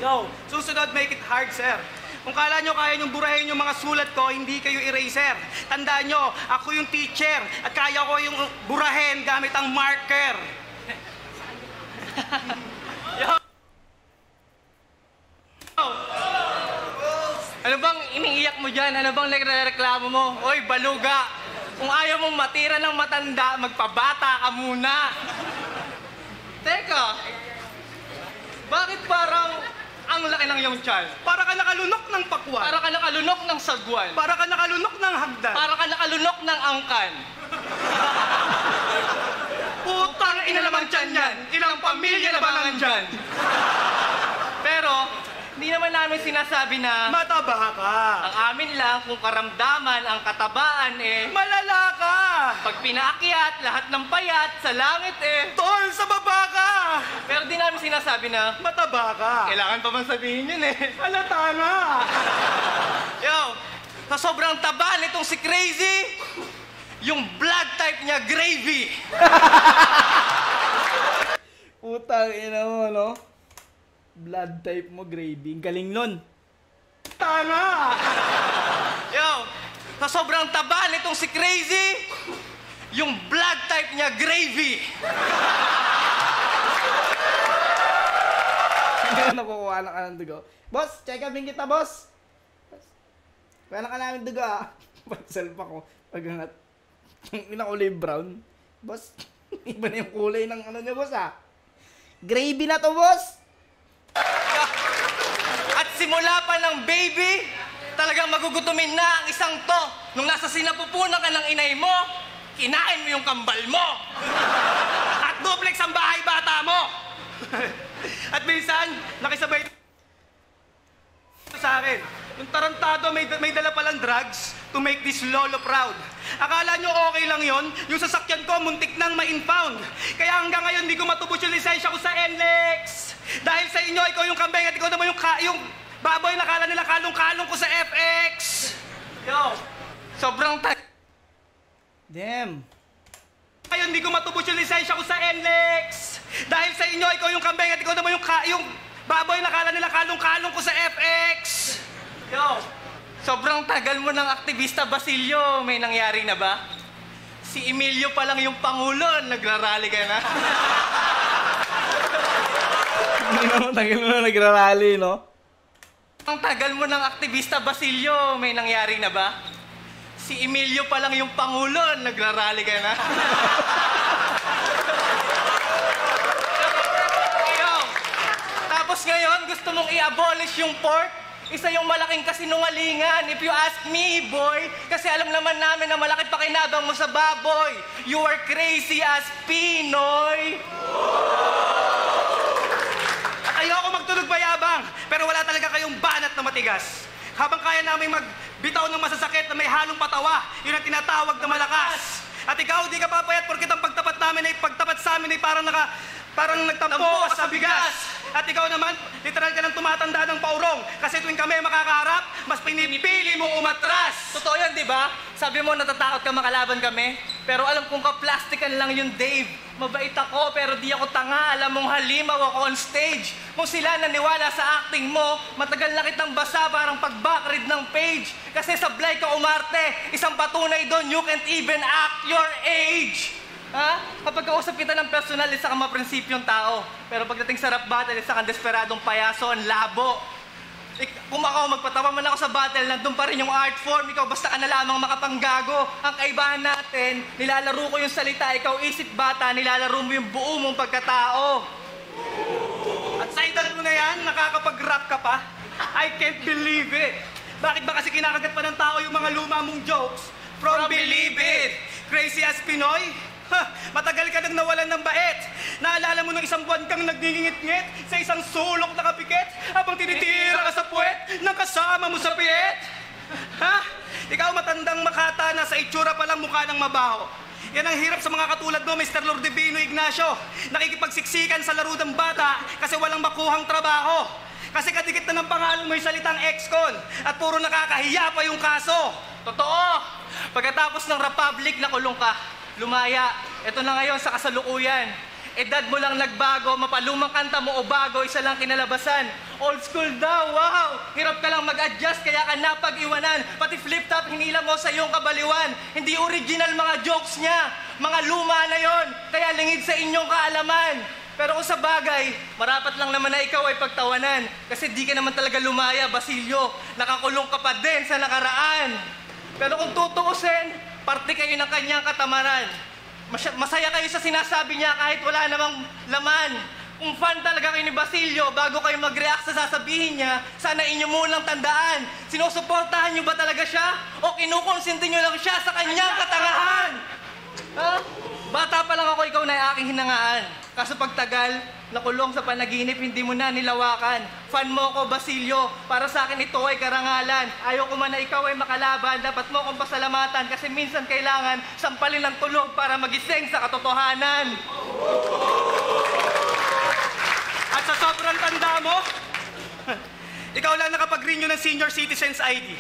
Yo, susunod, make it hard, sir. Kung kala nyo kaya nyong burahin yung mga sulat ko, hindi kayo eraser. Tandaan nyo, ako yung teacher at kaya ko yung burahin gamit ang marker. Yo! Ano bang iniiyak mo dyan? Ano bang nagre-reklamo mo? Oy, baluga! Kung ayaw mong matira ng matanda, magpabata ka muna! Teka! Bakit parang ang laki ng iyong tiyan? Para ka nakalunok ng pakwan. Para ka nakalunok ng sagwan. Para ka nakalunok ng hagdan. Para ka nakalunok ng angkan. Puta! tiyan yan? Ilang pamilya na ba nandyan? Pero, hindi naman namin sinasabi na Mataba ka. ang amin lang kung karamdaman ang katabaan Malala ka. pag pinaakyat, lahat ng payat sa langit Tol, sa baba ka. Pero di namin sinasabi na Mataba ka. kailangan pa man sabihin yun Halata nga. Yo, sa sobrang taba nitong si Crazy, yung blood type niya gravy. Putang ina mo, no? Blood type mo, gravy. Ang galing nun. Tanga. Yo, sa sobrang taba nitong si Crazy, yung blood type niya gravy. Hindi na nakukuha na ka ng dugo. Boss, check upin kita, boss. Kaya na ka namin dugo, ah. Pansal pa ko. Pag-angat. Yung kulay brown. Boss, iba na yung kulay ng ano niya, boss, ah. Gravy na to, boss. At simula pa ng baby, talagang magugutumin na ang isang to. Nung nasa sinapupunan ka ng inay mo, kinain mo yung kambal mo. At duplex ang bahay bata mo. At minsan, nakisabay sa akin. Yung tarantado may dala palang drugs to make this lolo proud. Akala nyo okay lang yon? Yung sasakyan ko, muntik nang ma-impound. Kaya hanggang ngayon, di ko matubos yung lisensya ko sa NLEX. Dahil sa inyo, ikaw yung kambeng at ikaw naman yung baboy na kala nila kalong-kalong ko sa FX. Yo, sobrang Damn. Ngayon, di ko matubos yung lisensya ko sa NLEX. Dahil sa inyo, ikaw yung kambeng at ikaw naman yung baboy na kala nila kalong-kalong ko sa FX. Yo, sobrang tagal mo ng aktivista, Basilio. May nangyari na ba? Si Emilio pa lang yung Pangulo, nagrarally ka na. Hindi naman tagal mo na nagrarally, no? Ang tagal mo ng aktivista, Basilio. May nangyari na ba? Si Emilio pa lang yung Pangulo, nagrarally ka na. Yo, tapos ngayon, gusto mong i-abolish yung pork? Isa yung malaking kasinungalingan, if you ask me, boy. Kasi alam naman namin na malaki pakinabang mo sa baboy. You are crazy as Pinoy. At ayoko magtunog bayabang, pero wala talaga kayong banat na matigas. Habang kaya namin magbitaw ng masasakit na may halong patawa, yun ang tinatawag na malakas. At ikaw, di ka papayat porkit ang pagtapat namin ay pagtapat sa amin ay parang nagtampo sa bigas. At ikaw naman, literal ka nang tumatanda ng paurong. Kasi tuwing kami makakaharap, mas pinipili mo umatras. Totoo yan, di ba? Sabi mo natatakot ka makalaban kami. Pero alam kong kaplastikan lang yung Dave. Mabait ako, pero di ako tanga. Alam mong halimaw ako on stage. Kung sila naniwala sa acting mo, matagal na kitang basa parang pag-backread ng page. Kasi sablay ka umarte. Isang patunay doon, you can't even act your age. Ha? Kapag kausap kita ng personal, isa kang maprinsipyong tao. Pero pagdating sa rap battle, isa kang desperadong payaso, ang labo. Kung ako, magpatawa man ako sa battle, nandun pa rin yung art form. Ikaw basta ka na lamang makapanggago. Ang kaibahan natin, nilalaro ko yung salita. Ikaw isip bata, nilalaro mo yung buo mong pagkatao. At sa edad mo na yan, nakakapag-rap ka pa? I can't believe it. Bakit ba kasi kinakagat pa ng tao yung mga luma mong jokes? From Believe It. Crazy as Pinoy? Matagal ka nang nawalan ng bait. Naalala mo nung isang buwan kang nagngingit-ngit sa isang sulok na kapikit habang tinitira ka sa puwet ng kasama mo sa piet? Ha? Ikaw matandang makata na sa itsura pa lang mukha ng mabaho. Yan ang hirap sa mga katulad mo, Mr. Lord Divino Ignacio. Nakikipagsiksikan sa laro ng bata kasi walang makuhang trabaho. Kasi kadikit na ng pangalan mo yung salitang ex-con at puro nakakahiya pa yung kaso. Totoo! Pagkatapos ng Republic, nakulong ka. Lumaya. Ito na ngayon sa kasalukuyan. Edad mo lang nagbago, mapalumang kanta mo o bago, isa lang kinalabasan. Old school daw, wow! Hirap ka lang mag-adjust, kaya ka napag-iwanan. Pati flip-top, hinila mo sa iyong kabaliwan. Hindi original mga jokes niya. Mga luma na yon, kaya lingid sa inyong kaalaman. Pero kung sa bagay, marapat lang naman na ikaw ay pagtawanan. Kasi di ka naman talaga lumaya, Basilio. Nakakulong ka pa din sa nakaraan. Pero kung tutuusin, parte kayo ng kanyang katamaran. Masaya kayo sa sinasabi niya kahit wala namang laman. Kung fan talaga kayo ni Basilio, bago kayo mag-react sa sasabihin niya, sana inyo munang tandaan. Sinusuportahan niyo ba talaga siya? O kinukonsinti niyo lang siya sa kanyang katangahan? Ha? Bata pa lang ako, ikaw na yung aking hinangaan. Kaso pagtagal, nakulong sa panaginip, hindi mo na nilawakan. Fan mo ko, Basilio. Para sa akin ito ay karangalan. Ayaw ko man na ikaw ay makalaban. Dapat mo kong pasalamatan kasi minsan kailangan sampalin ng tulog para magising sa katotohanan. At sa sobrang tanda mo, ikaw lang nakapag-renew ng Senior Citizens ID.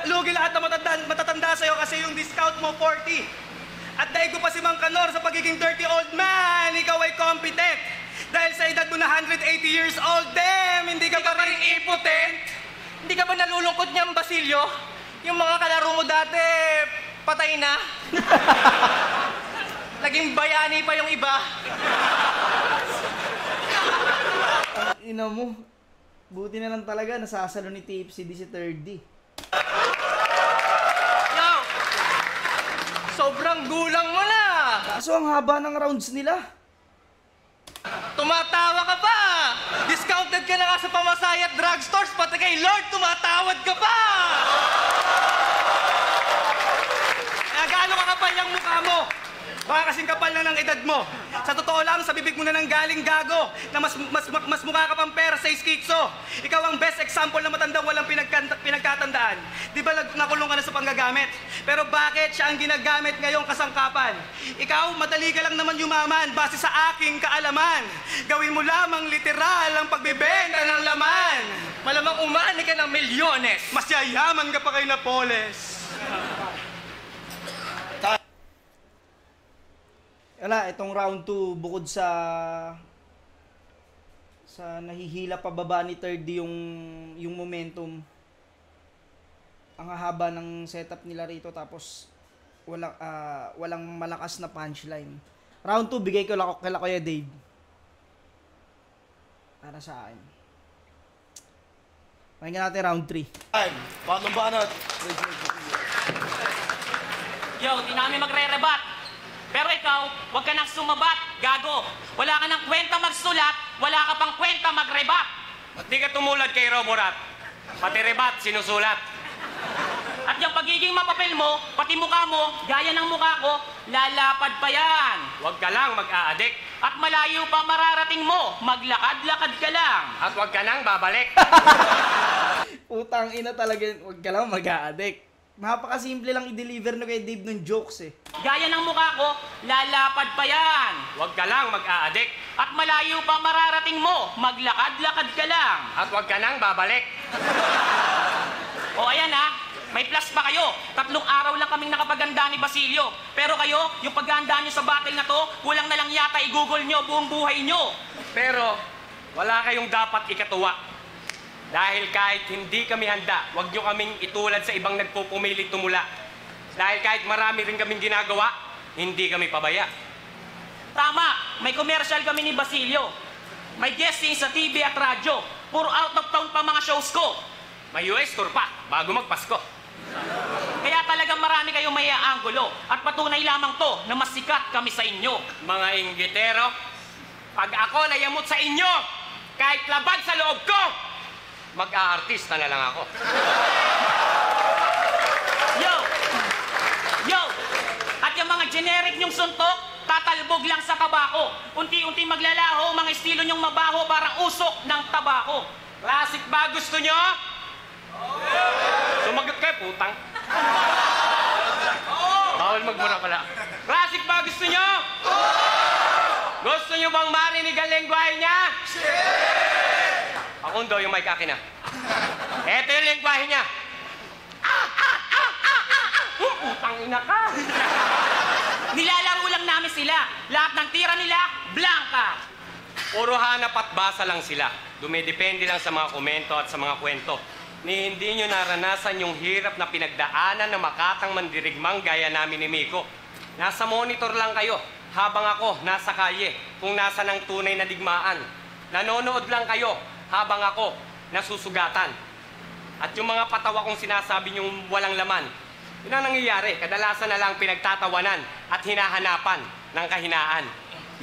Lugi lahat na matatanda sa'yo kasi yung discount mo 40. At dahil ko pa si Mang Kanor sa pagiging dirty old man, ikaw ay competent. Dahil sa edad mo na 180 years old, damn, hindi ka pa rin impotent. Hindi ka ba nalulungkot niyang, Basilio? Yung mga kalaro mo dati, patay na. Naging bayani pa yung iba. Ina mo, buti na lang talaga nasasalo ni Tipsy si 3rd. Yo! Sobrang gulang mo na! Kaso ang haba ng rounds nila. Tumatawa ka pa! Discounted ka na nga sa pamasaya at drugstores, pati kay Lord, tumatawad ka pa! Kaya gaano kakapal yung mukha mo? Baka kasing kapal na ng edad mo. Sa totoo lang, sa bibig mo na nang galing gago na mas mukha ka pang pera sa skitso. Ikaw ang best example na matandang walang pinagkatandaan. Di ba nakulong ka na sa panggagamit? Pero bakit siya ang ginagamit ngayong kasangkapan? Ikaw, madali ka lang naman yumaman base sa aking kaalaman. Gawin mo lamang literal ang pagbibenta ng laman. Malamang umani ka ng milyones. Mas yayaman ka pa kay Napoles. Wala, itong round 2, bukod sa nahihila pababa ni 3rd yung momentum. Ang hahaba ng setup nila rito tapos walang malakas na punchline. Round 2, bigay ko kay Kuya Dave. Para sa akin. Pakinggan natin round 3. Paano banat? Yo, di namin magre-rebat. Pero ikaw, huwag ka nang sumabat, gago. Wala ka nang kwenta magsulat, wala ka pang kwenta magrebat. At di ka tumulad kay Roborat. Pati rebat, sinusulat. At yung pagiging mapapel mo, pati mukha mo, gaya ng mukha ko, lalapad pa yan. Huwag ka lang mag-aadik. At malayo pa mararating mo, maglakad-lakad ka lang. At huwag ka nang babalik. Utang ina talaga, huwag ka lang mag-a-addict. Napakasimple lang i-deliver na kay Dave ng jokes eh. Gaya ng mukha ko, lalapad pa yan. Huwag ka lang mag-aadik. At malayo pa mararating mo, maglakad-lakad ka lang. At huwag ka nang babalik. O ayan ha, may plus pa kayo. 3 araw lang kaming nakapaganda ni Basilio. Pero kayo, yung paghahanda nyo sa battle na to, kulang na lang yata i-google nyo buong buhay nyo. Pero, wala kayong dapat ikatuwa. Dahil kahit hindi kami handa, huwag nyo kaming itulad sa ibang nagpupumilit tumula. Dahil kahit marami rin kaming ginagawa, hindi kami pabaya. Tama, may commercial kami ni Basilio. May guesting sa TV at radyo. Puro out of town pa mga shows ko. May US tour pa, bago magpasko. Kaya talagang marami kayong may aangulo. At patunay lamang to na mas sikat kami sa inyo. Mga inggitero, pag ako nayamot sa inyo, kahit labag sa loob ko, mag-aartista na lang ako. Yo! Yo! At yung mga generic nyong suntok, tatalbog lang sa tabako. Unti-unti maglalaho, mga estilo nyong mabaho parang usok ng tabako. Classic ba gusto nyo? Sumagot kayo, putang. Bawal magmura pala. Classic ba gusto nyo? Gusto nyo bang marinig ang lengguwahe niya? Akong daw yung mic akin na. Eto yung lengguwahe niya. Putang ina ka. Nilalaro lang namin sila. Lahat ng tira nila, blanca. Puro hanap at basa lang sila. Dumidepende lang sa mga komento at sa mga kwento. Ni hindi nyo naranasan yung hirap na pinagdaanan ng makatang mandirigmang gaya namin ni Miko. Nasa monitor lang kayo, habang ako nasa kalye, kung nasa ng tunay na digmaan. Nanonood lang kayo, habang ako nasusugatan. At yung mga patawa kong sinasabi nyong walang laman, yun ang nangyayari, kadalasan na lang pinagtatawanan at hinahanapan ng kahinaan.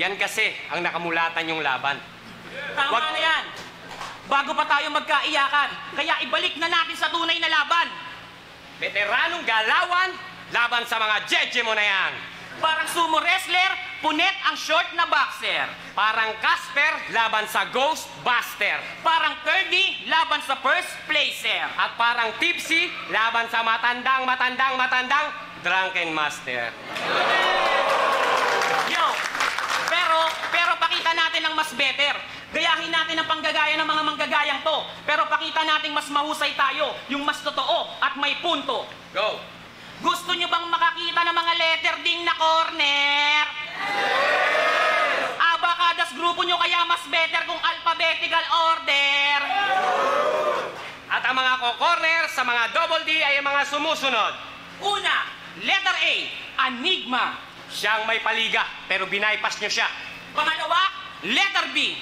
Yan kasi ang nakamulatan yung laban. Tama na yan. Bago pa tayo magkaiyakan, kaya ibalik na natin sa tunay na laban. Veteranong galawan, laban sa mga jeje mo na yan. Parang sumo wrestler, punet ang short na boxer. Parang Casper laban sa Ghostbuster. Parang Kirby laban sa first placer. At parang Tipsy laban sa matandang Drunken Master. Yo, pero pakita natin ang mas better. Gayahin natin ang panggagaya ng mga manggagayang to. Pero pakita natin mas mahusay tayo, yung mas totoo at may punto. Go! Gusto nyo bang makakita ng mga letter ding na corner? Abakadas grupo nyo kaya mas better kung alphabetical order. At ang mga ko-corner sa mga double D ay ang mga sumusunod. Una, letter A, Enigma. Siyang may paliga, pero binaypas nyo siya. Pangalawa, letter B,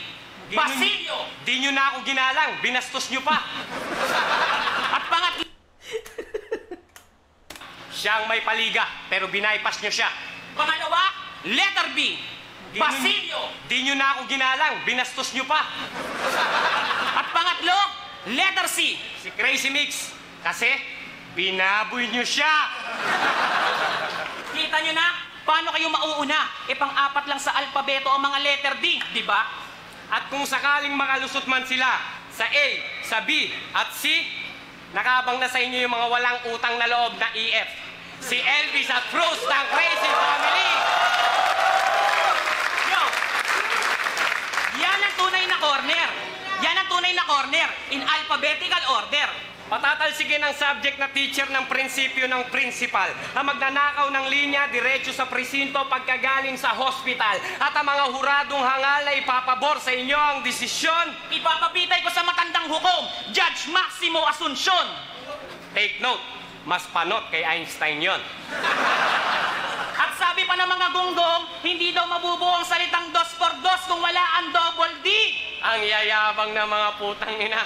Basilio. Di nyo na ako ginalang, binastos nyo pa. At pangatlo, Siyang may paliga, pero binaypas nyo siya. pangalawa, letter B, Basilio. Di nyo na ako ginalang, binastos nyo pa. At pangatlo, letter C. Si Crazy Mix, kasi binaboy nyo siya. Kita nyo na? Paano kayo mauuna? Pang-apat lang sa alpabeto ang mga letter D, di ba? At kung sakaling makalusot man sila sa A, sa B, at C, nakabang na sa inyo yung mga walang utang na loob na EF. Si Elvis at Bruce ng Crazy Family. Yo! Yan ang tunay na corner. Yan ang tunay na corner in alphabetical order. Patatalsigin ang subject na teacher ng prinsipyo ng principal na magnanakaw ng linya diretso sa presinto pagkagaling sa hospital. At ang mga huradong hangal na ipapabor sa inyo ang desisyon. Ipapapitay ko sa matandang hukom, Judge Maximo Asuncion. Take note, mas panot kay Einstein yon. At sabi pa ng mga gunggong, hindi daw mabubuo ang salitang dos por dos kung wala ang double D. Ang yayabang na mga putang ina.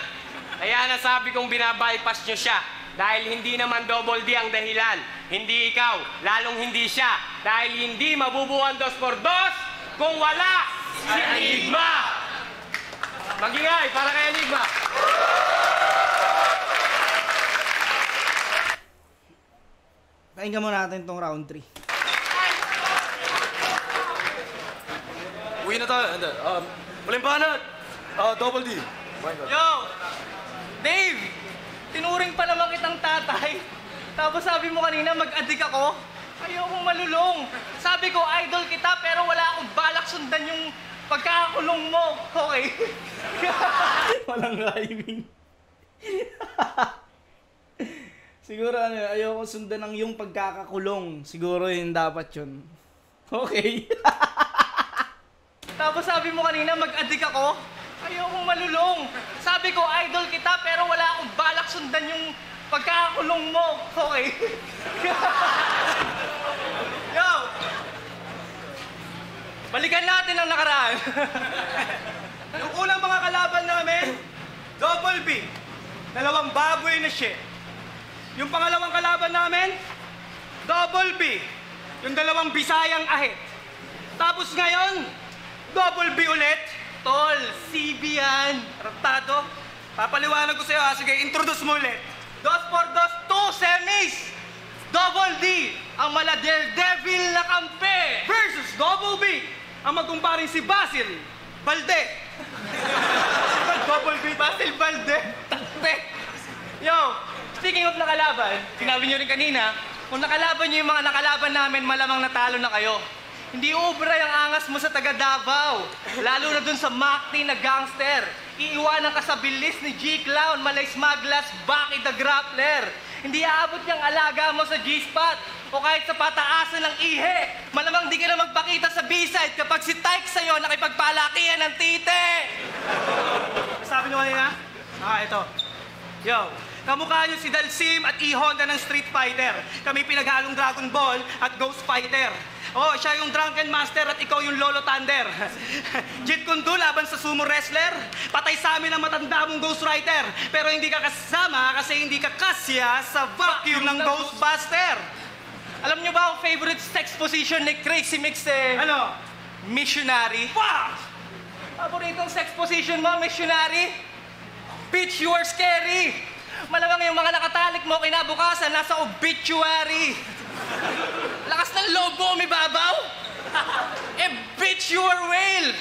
Kaya nasabi kong binabypass nyo siya dahil hindi naman double D ang dahilan. Hindi ikaw, lalong hindi siya. Dahil hindi mabubuo ang dos por dos kung wala si Enigma. Magingay para kay Enigma. Pakinggan mo natin tong round 3. Uwi na tayo. Malimbanat. Double D. Yo! Dave! Tinuring pa naman kitang tatay. Tapos sabi mo kanina mag-adik ako. Ayokong malulong. Sabi ko, idol kita pero wala akong balak sundan yung pagkakakulong mo. Okay? Walang rhyming. Siguro ayoko sundan ang yung pagkakakulong. Siguro yun dapat yun. Okay. Tapos sabi mo kanina mag-adik ako. Ayokong malulong. Sabi ko, idol kita pero wala akong balak sundan yung pagkakakulong mo. Okay? Yo! Balikan natin ang nakaraan. Yung unang mga kalaban namin, double B. 2 baboy na shit. Yung pangalawang kalaban namin, double B. Yung 2 Bisayang ahit. Tapos ngayon, double B ulit. Tol, CB yan. Raptado. Papaliwanag ko sa'yo ha. Sige, introduce mo ulit. Dos por dos, 2 semis. Double D, ang mala daredevil na kampe. Versus double B. Ang magkumparing si Basil Balde. Double B, Basil Balde. Takpe. Yo, speaking of nakalaban, sinabi nyo rin kanina, kung nakalaban nyo yung mga nakalaban namin, malamang natalo na kayo. Hindi ubra yung angas mo sa taga Davao. Lalo na dun sa Macti na gangster. Iiwanan ka sa bilis ni G-Clown, Malay Smaglas, Baki the Grappler. Hindi aabot yung alaga mo sa G-Spot o kahit sa pataasan ng ihe. Malamang di ka na magpakita sa B-side kapag si Tyke sa'yo nakipagpalakihan ng tite. Sabi nyo kanina? Ito. Yo, kamukha nyo si Dalsim at E-Honda ng Street Fighter. Kami pinaghalong Dragon Ball at Ghost Fighter. Oh, siya yung Drunken Master at ikaw yung Lolo Thunder. Jeet Kune Do laban sa sumo wrestler. Patay sa amin ang matanda mong Ghost Rider. Pero hindi ka kasama kasi hindi ka kasya sa vacuum ng Ghostbuster. Alam nyo ba ang favorite sex position ni Crazy Mix eh? Ano? Missionary. Wow! Paboritong sex position mo, missionary? Bitch, you are scary! Malamang yung mga nakatalik mo kinabukasan nasa obituary. Lakas ng loob mo, umibabaw? Bitch, you are whale!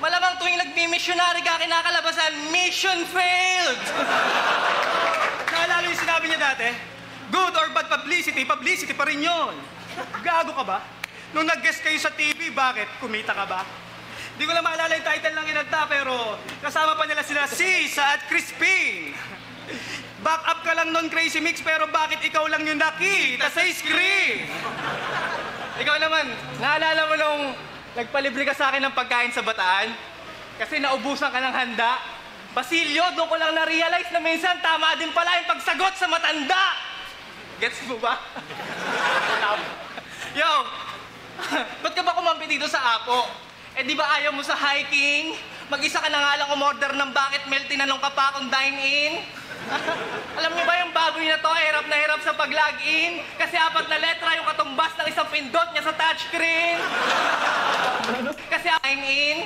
Malamang tuwing nagmi-missionary ka kinakalabasan, mission failed! Naalala yung sinabi niya dati? Good or bad publicity, publicity pa rin yun. Gago ka ba? Nung nag-guest kayo sa TV, bakit? Kumita ka ba? Di ko lang maalala yung title ng inagta, pero kasama pa nila sila Sisa at Crispin. Back up ka lang nun, Crazy Mix, pero bakit ikaw lang yung nakita sa screen? Ikaw naman, naalala mo nung nagpalibre ka sa akin ng pagkain sa Bataan? Kasi naubusan ka ng handa? Basilio, doon ko lang na-realize na minsan tama din pala yung pagsagot sa matanda! Gets mo ba? Yo! Ba't ka ba kumampi dito sa Apo? Eh di ba ayaw mo sa hiking? Mag-isa ka na nga lang umorder ng bakit meal, tinanong ka pa akong dine-in? Alam niyo ba yung baboy na to, hirap na hirap sa pag-login? Kasi 4 na letra yung katumbas ng isang pindot niya sa touchscreen. Kasi dine-in?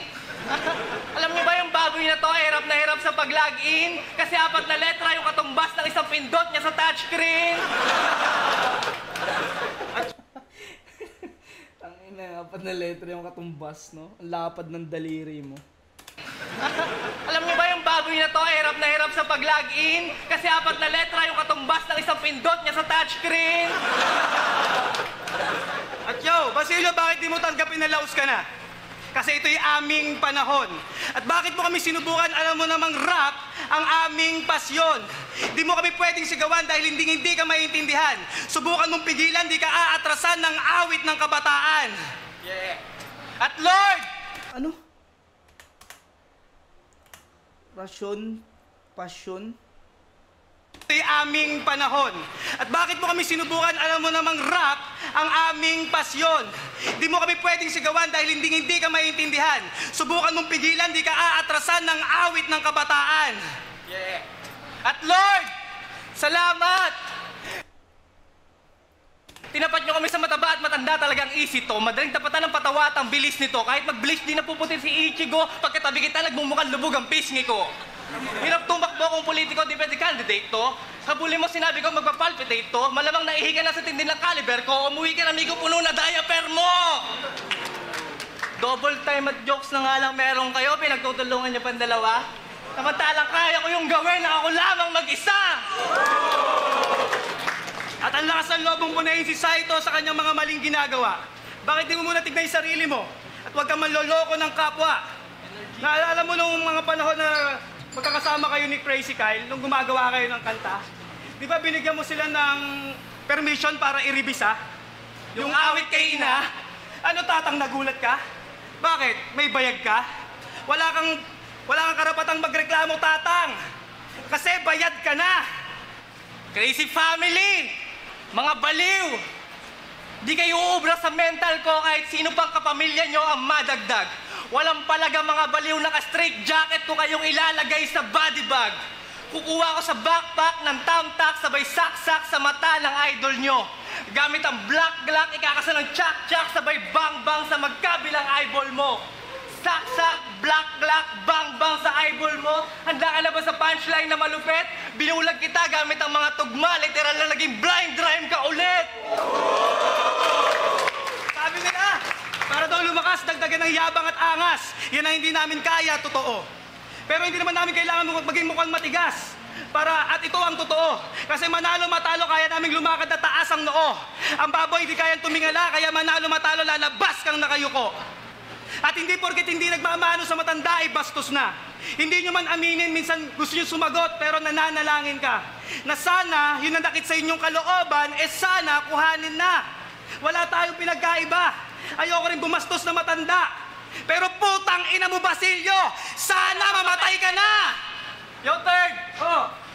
Alam niyo ba yung baboy na to, hirap na hirap sa pag-login? Kasi 4 na letra yung katumbas ng isang pindot niya sa touchscreen. Tangina, 4 na letra yung katumbas, no? Ang lapad ng daliri mo. Alam niyo ba yung baboy na to, hirap na hirap sa pag-login? Kasi 4 na letra yung katumbas ng isang pindot niya sa touchscreen. At yo, Basilio, bakit di mo tanggapin na laos ka na? Kasi ito'y aming panahon. At bakit mo kami sinubukan? Alam mo namang rap ang aming pasyon. Di mo kami pwedeng sigawan dahil hindi ka maintindihan. Subukan mong pigilan, di ka aatrasan ng awit ng kabataan. Yeah. At Lord! Ano? Pasyon? Ito'y aming panahon. At bakit mo kami sinubukan? Alam mo namang rap ang aming pasyon. Di mo kami pwedeng sigawan dahil hindi ka maintindihan. Subukan mong pigilan, di ka aatrasan ng awit ng kabataan. Yeah. At Lord, salamat! Tinapat nyo kami sa mataba at matanda, talagang easy to. Madaling tapatan ng patawa at ang bilis nito. Kahit mag-bleach di napuputin si Ichigo, pagkatabi kita nagmumukhang lubog ang pisngi ko. Hirap tumakbo kung politiko, di pwede candidate to. Habulin mo sinabi ko magpapalpitate to. Malamang naihiga na sa tindi ng caliber ko. Umuwi ka na amigo puno na diaper mo! Double time at jokes na nga lang meron kayo, pinagtutulungan niyo pang dalawa. Samantalang kaya ko yung gawin na ako lamang mag-isa! At ang lakas ng loob mong punayin si Saito sa kanyang mga maling ginagawa. Bakit di mo muna tignan yung sarili mo? At huwag kang manloloko ng kapwa. Naalala mo nung mga panahon na magkakasama kayo ni Crazy Kyle, nung gumagawa kayo ng kanta? Di ba binigyan mo sila ng permission para i-revisa? Yung awit kay ina? Ano tatang, nagulat ka? Bakit? May bayag ka? Wala kang karapatang magreklamo, tatang. Kasi bayad ka na. Crazy family! Mga baliw! Di kayo uubra sa mental ko kahit sino pang kapamilya nyo ang madagdag. Walang palaga mga baliw, naka-straight jacket ko kayong ilalagay sa body bag. Kukuha ko sa backpack ng thumbtack sabay saksak sa mata ng idol nyo. Gamit ang black glock, ikakasa ng chak-chak sabay bang-bang sa magkabilang eyeball mo. Saksak, black glock, bang-bang sa eyeball mo. Handa ka na ba sa punchline na malupit? Binulag kita gamit ang mga tugma, literal na naging blind rhyme ka ulit. Sabi nila, para daw lumakas, dagdagan ng yabang at angas. Yan ang hindi namin kaya, totoo. Pero hindi naman namin kailangan maging mukhang matigas. At ito ang totoo. Kasi manalo matalo, kaya naming lumakad na taas ang noo. Ang baboy hindi kayang tumingala, kaya manalo matalo, lalabas kang nakayuko. At hindi porket hindi nagmamano sa matanda ay bastos na. Hindi nyo man aminin, minsan gusto nyo sumagot pero nananalangin ka. Na sana, yun ang nakit sa inyong kalooban, sana kuhanin na. Wala tayong pinagkaiba. Ayoko rin bumastos na matanda. Pero putang ina mo, Basilio, sana mamatay ka na! Yo, third!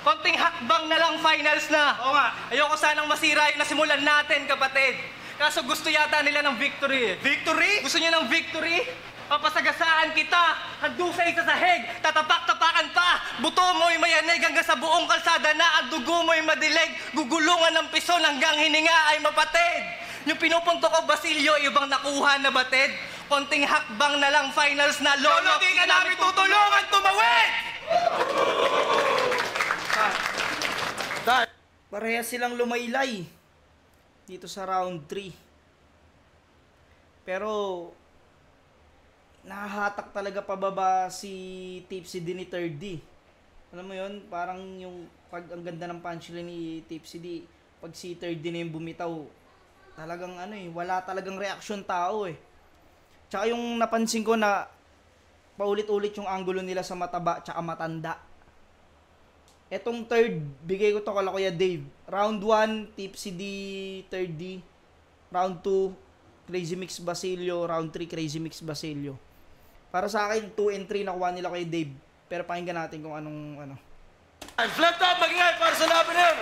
Konting hakbang na lang, finals na. Oo nga. Ayoko sanang masira yung nasimulan natin, kapatid. Kaso gusto yata nila ng victory. Victory? Gusto niyo ng victory? Papasagasaan kita, handusay sa sahig, tatapak-tapakan pa, buto mo'y mayanig hanggang sa buong kalsada na, ang dugo mo'y madilig, gugulungan ng pison hanggang hininga ay mapatid. Yung pinupunto ko, Basilio, ibang nakuha na batid? Konting hakbang na lang, finals na, lolo. Di ka namin tutulungan tumawid! Pareha silang lumaylay. dito sa round 3. Pero nahahatak talaga pababa si Tipsy D ni 3rd D. Alam mo yun, parang yung pag ang ganda ng punchline ni Tipsy D, pag si 3rd D na yung bumitaw, talagang ano eh, wala talagang reaksyon tao eh. Tsaka yung napansin ko na paulit-ulit yung angulo nila sa mataba tsaka matanda. Etong 3rd, bigay ko to kala Kuya Dave. Round 1, Tipsy D, 3rd D. Round 2, Crazy Mix Basilio. Round 3, Crazy Mix Basilio. Para sa akin, 2 and 3 nakuha nila kay Dave. Pero pakinggan natin kung anong ano. Flip top, magingay para sa laban na yun.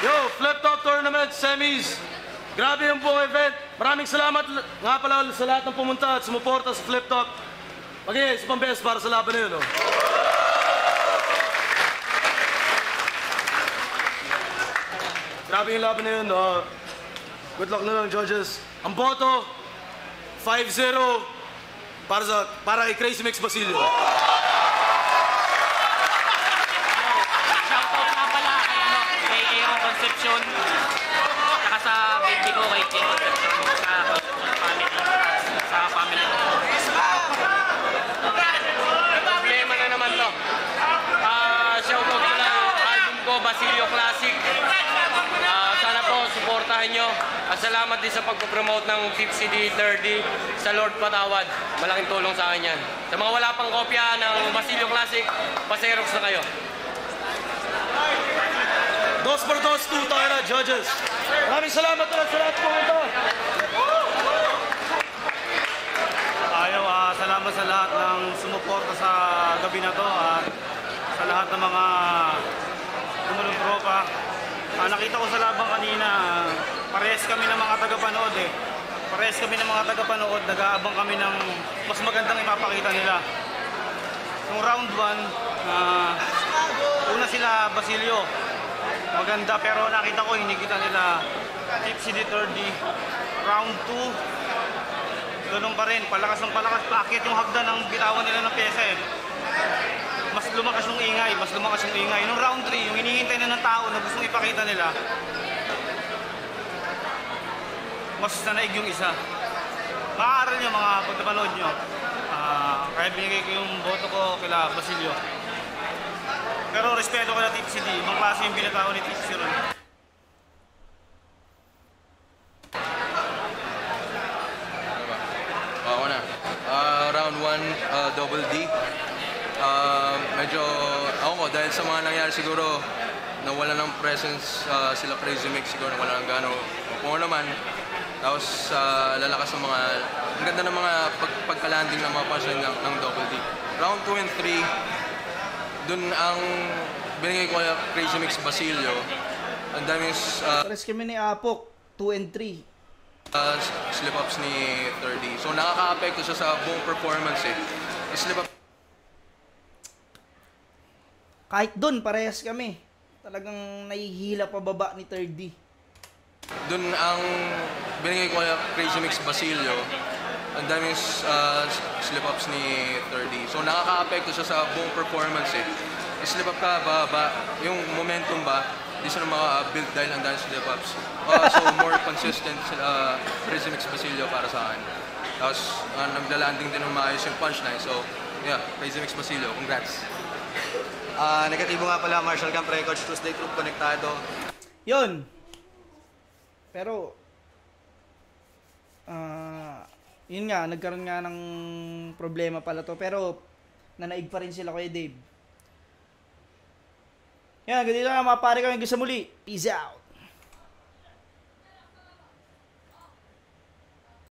Yo, Flip Top Tournament Semis. Grabe yung buong event. Maraming salamat nga pala sa lahat ng pumunta at sumuporta sa Flip Top. Magingay, sa pambes para sa laban na yun. Oh. Grabe yung laban na yun. Good luck na lang, judges. Ang boto, 5-0 para kay Crazy Mix Basilio. Shoutout nga pala kay Aaron Concepcion. Saka sa baby ko kay Aaron Concepcion. Sa family ko. Problema na naman to. Shoutout ko lang album ko, Basilio Classic. Sana po, supportahan nyo. Salamat din sa pagpopromote ng Tipsy D 30 sa Lord Patawad. Malaking tulong sa akin yan. Sa mga wala pang kopya ng Basilio Classic, pa-Xerox na kayo. 2-2 tayo na, judges. Maraming salamat ulit sa lahat po ito. Salamat sa lahat ng sumuporta sa gabi na to at sa lahat ng mga tumulong tropa. Nakita ko sa labang kanina, parehas kami ng mga tagapanood eh. Parehas kami ng mga tagapanood, nag-aabang kami ng mas magandang ipapakita nila. Nung round 1, una sila Basilio, maganda pero nakita ko hinigita nila Tipsy D 30. Round 2, ganun pa rin, palakas ng palakas, paakit yung hagdan ng bitawan nila ng pyesa eh. Mas lumakas yung ingay, Nung round 3, yung hinihintay na ng tao na gustong ipakita nila, mas nanaig yung isa. Makaaral nyo mga pagpapanood nyo. Kaya binigay ko yung boto ko kila Basilio. Pero respeto ko na Tipsy D, ibang klase yung binatao ni Tipsy ron. Ako na. Round 1, double D. Medyo, dahil sa mga nangyari siguro, nawala ng presence sila Crazy Mix, siguro nawala ng gano. Kung naman, tapos lalakas ng mga, ang ganda ng mga pagka-landing ng mga punchline ng double D. Round 2 and 3, dun ang binigay ko kay Crazy Mix Basilio. Ang daming Pares kami ni Apok, 2 and 3. slip-ups ni 30. So nakaka-apekto siya sa buong performance eh. Slip-up. Kahit doon, parehas kami. Talagang nahihila pababa ni 3rd D. Doon ang binigay ko kay Crazy Mix Basilio. Ang daming slip-ups ni 30. So nakaka-apekto siya sa buong performance eh. Slip-up ka, baba, yung momentum ba, di siya na maka-build dahil ang daming slip-ups. So more consistent Crazy Mix Basilio para sa akin. Tapos nagla-landing din ng maayos yung punchline. So yeah, Crazy Mix Basilio, congrats. Negatibo nga pala, Marshall Camp Records, Tuesday Group Konektado. Yun. Pero, yun nga, nagkaroon nga ng problema pala to. Pero, nanaig pa rin sila kay Dave. Yan, ganito lang mga pare ko. Hanggang sa muli. Peace out.